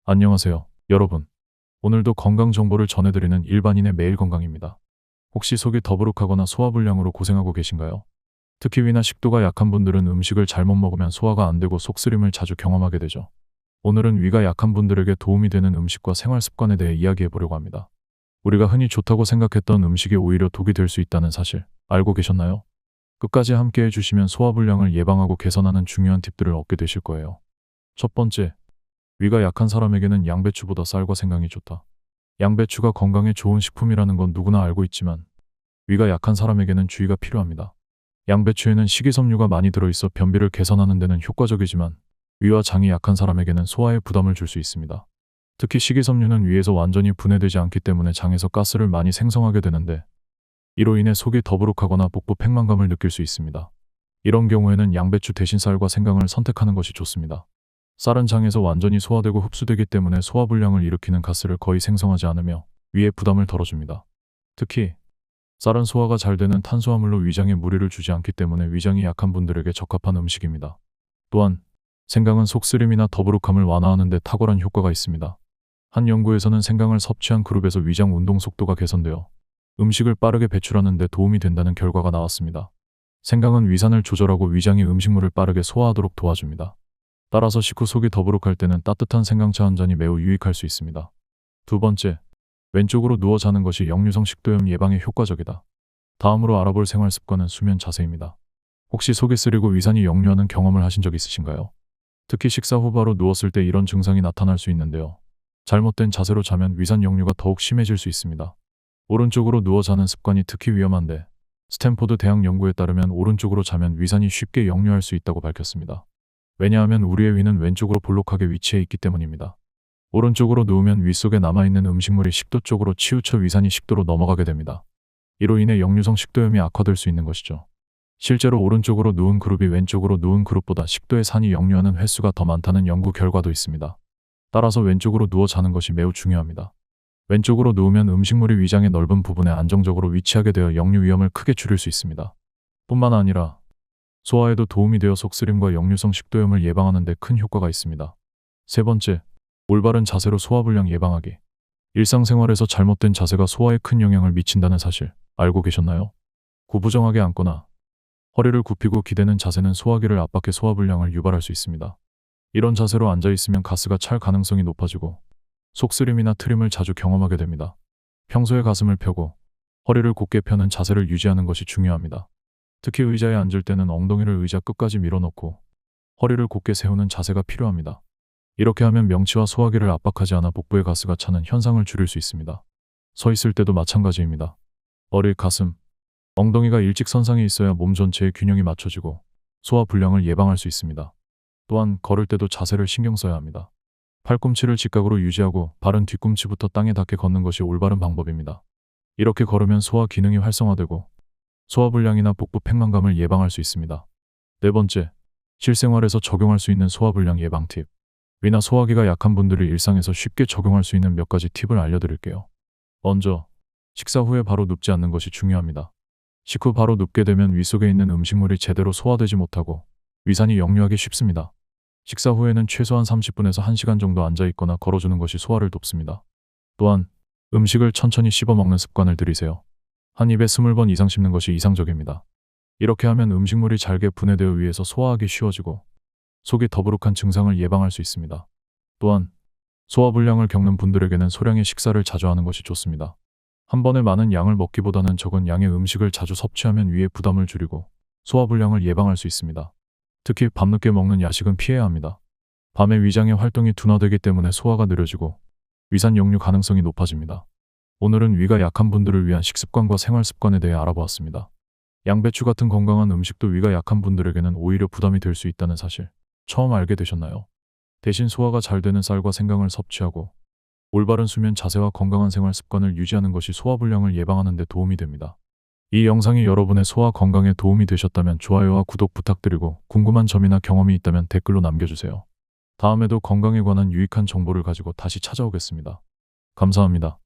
안녕하세요, 여러분. 오늘도 건강 정보를 전해드리는 일반인의 매일 건강입니다. 혹시 속이 더부룩하거나 소화불량으로 고생하고 계신가요? 특히 위나 식도가 약한 분들은 음식을 잘못 먹으면 소화가 안 되고 속쓰림을 자주 경험하게 되죠. 오늘은 위가 약한 분들에게 도움이 되는 음식과 생활 습관에 대해 이야기해 보려고 합니다. 우리가 흔히 좋다고 생각했던 음식이 오히려 독이 될 수 있다는 사실 알고 계셨나요? 끝까지 함께 해주시면 소화불량을 예방하고 개선하는 중요한 팁들을 얻게 되실 거예요. 첫 번째, 위가 약한 사람에게는 양배추보다 쌀과 생강이 좋다. 양배추가 건강에 좋은 식품이라는 건 누구나 알고 있지만 위가 약한 사람에게는 주의가 필요합니다. 양배추에는 식이섬유가 많이 들어있어 변비를 개선하는 데는 효과적이지만 위와 장이 약한 사람에게는 소화에 부담을 줄 수 있습니다. 특히 식이섬유는 위에서 완전히 분해되지 않기 때문에 장에서 가스를 많이 생성하게 되는데 이로 인해 속이 더부룩하거나 복부 팽만감을 느낄 수 있습니다. 이런 경우에는 양배추 대신 쌀과 생강을 선택하는 것이 좋습니다. 쌀은 장에서 완전히 소화되고 흡수되기 때문에 소화불량을 일으키는 가스를 거의 생성하지 않으며 위에 부담을 덜어줍니다. 특히 쌀은 소화가 잘 되는 탄수화물로 위장에 무리를 주지 않기 때문에 위장이 약한 분들에게 적합한 음식입니다. 또한 생강은 속쓰림이나 더부룩함을 완화하는 데 탁월한 효과가 있습니다. 한 연구에서는 생강을 섭취한 그룹에서 위장 운동 속도가 개선되어 음식을 빠르게 배출하는 데 도움이 된다는 결과가 나왔습니다. 생강은 위산을 조절하고 위장이 음식물을 빠르게 소화하도록 도와줍니다. 따라서 식후 속이 더부룩할 때는 따뜻한 생강차 한 잔이 매우 유익할 수 있습니다. 두 번째, 왼쪽으로 누워 자는 것이 역류성 식도염 예방에 효과적이다. 다음으로 알아볼 생활 습관은 수면 자세입니다. 혹시 속이 쓰리고 위산이 역류하는 경험을 하신 적 있으신가요? 특히 식사 후 바로 누웠을 때 이런 증상이 나타날 수 있는데요. 잘못된 자세로 자면 위산 역류가 더욱 심해질 수 있습니다. 오른쪽으로 누워 자는 습관이 특히 위험한데 스탠포드 대학 연구에 따르면 오른쪽으로 자면 위산이 쉽게 역류할 수 있다고 밝혔습니다. 왜냐하면 우리의 위는 왼쪽으로 볼록하게 위치해 있기 때문입니다. 오른쪽으로 누우면 위 속에 남아있는 음식물이 식도 쪽으로 치우쳐 위산이 식도로 넘어가게 됩니다. 이로 인해 역류성 식도염이 악화될 수 있는 것이죠. 실제로 오른쪽으로 누운 그룹이 왼쪽으로 누운 그룹보다 식도에 산이 역류하는 횟수가 더 많다는 연구 결과도 있습니다. 따라서 왼쪽으로 누워 자는 것이 매우 중요합니다. 왼쪽으로 누우면 음식물이 위장의 넓은 부분에 안정적으로 위치하게 되어 역류 위험을 크게 줄일 수 있습니다. 뿐만 아니라 소화에도 도움이 되어 속쓰림과 역류성 식도염을 예방하는 데 큰 효과가 있습니다. 세 번째, 올바른 자세로 소화불량 예방하기. 일상생활에서 잘못된 자세가 소화에 큰 영향을 미친다는 사실 알고 계셨나요? 구부정하게 앉거나 허리를 굽히고 기대는 자세는 소화기를 압박해 소화불량을 유발할 수 있습니다. 이런 자세로 앉아있으면 가스가 찰 가능성이 높아지고 속쓰림이나 트림을 자주 경험하게 됩니다. 평소에 가슴을 펴고 허리를 곧게 펴는 자세를 유지하는 것이 중요합니다. 특히 의자에 앉을 때는 엉덩이를 의자 끝까지 밀어넣고 허리를 곧게 세우는 자세가 필요합니다. 이렇게 하면 명치와 소화기를 압박하지 않아 복부에 가스가 차는 현상을 줄일 수 있습니다. 서 있을 때도 마찬가지입니다. 머리, 가슴, 엉덩이가 일직선상에 있어야 몸 전체의 균형이 맞춰지고 소화불량을 예방할 수 있습니다. 또한 걸을 때도 자세를 신경 써야 합니다. 팔꿈치를 직각으로 유지하고 발은 뒤꿈치부터 땅에 닿게 걷는 것이 올바른 방법입니다. 이렇게 걸으면 소화 기능이 활성화되고 소화불량이나 복부 팽만감을 예방할 수 있습니다. 네 번째, 실생활에서 적용할 수 있는 소화불량 예방 팁. 위나 소화기가 약한 분들이 일상에서 쉽게 적용할 수 있는 몇 가지 팁을 알려드릴게요. 먼저, 식사 후에 바로 눕지 않는 것이 중요합니다. 식후 바로 눕게 되면 위 속에 있는 음식물이 제대로 소화되지 못하고 위산이 역류하기 쉽습니다. 식사 후에는 최소한 30분에서 1시간 정도 앉아있거나 걸어주는 것이 소화를 돕습니다. 또한 음식을 천천히 씹어 먹는 습관을 들이세요. 한 입에 20번 이상 씹는 것이 이상적입니다. 이렇게 하면 음식물이 잘게 분해되어 위에서 소화하기 쉬워지고 속이 더부룩한 증상을 예방할 수 있습니다. 또한 소화불량을 겪는 분들에게는 소량의 식사를 자주 하는 것이 좋습니다. 한 번에 많은 양을 먹기보다는 적은 양의 음식을 자주 섭취하면 위에 부담을 줄이고 소화불량을 예방할 수 있습니다. 특히 밤늦게 먹는 야식은 피해야 합니다. 밤에 위장의 활동이 둔화되기 때문에 소화가 느려지고 위산 역류 가능성이 높아집니다. 오늘은 위가 약한 분들을 위한 식습관과 생활 습관에 대해 알아보았습니다. 양배추 같은 건강한 음식도 위가 약한 분들에게는 오히려 부담이 될 수 있다는 사실 처음 알게 되셨나요? 대신 소화가 잘 되는 쌀과 생강을 섭취하고 올바른 수면 자세와 건강한 생활 습관을 유지하는 것이 소화불량을 예방하는 데 도움이 됩니다. 이 영상이 여러분의 소화 건강에 도움이 되셨다면 좋아요와 구독 부탁드리고 궁금한 점이나 경험이 있다면 댓글로 남겨주세요. 다음에도 건강에 관한 유익한 정보를 가지고 다시 찾아오겠습니다. 감사합니다.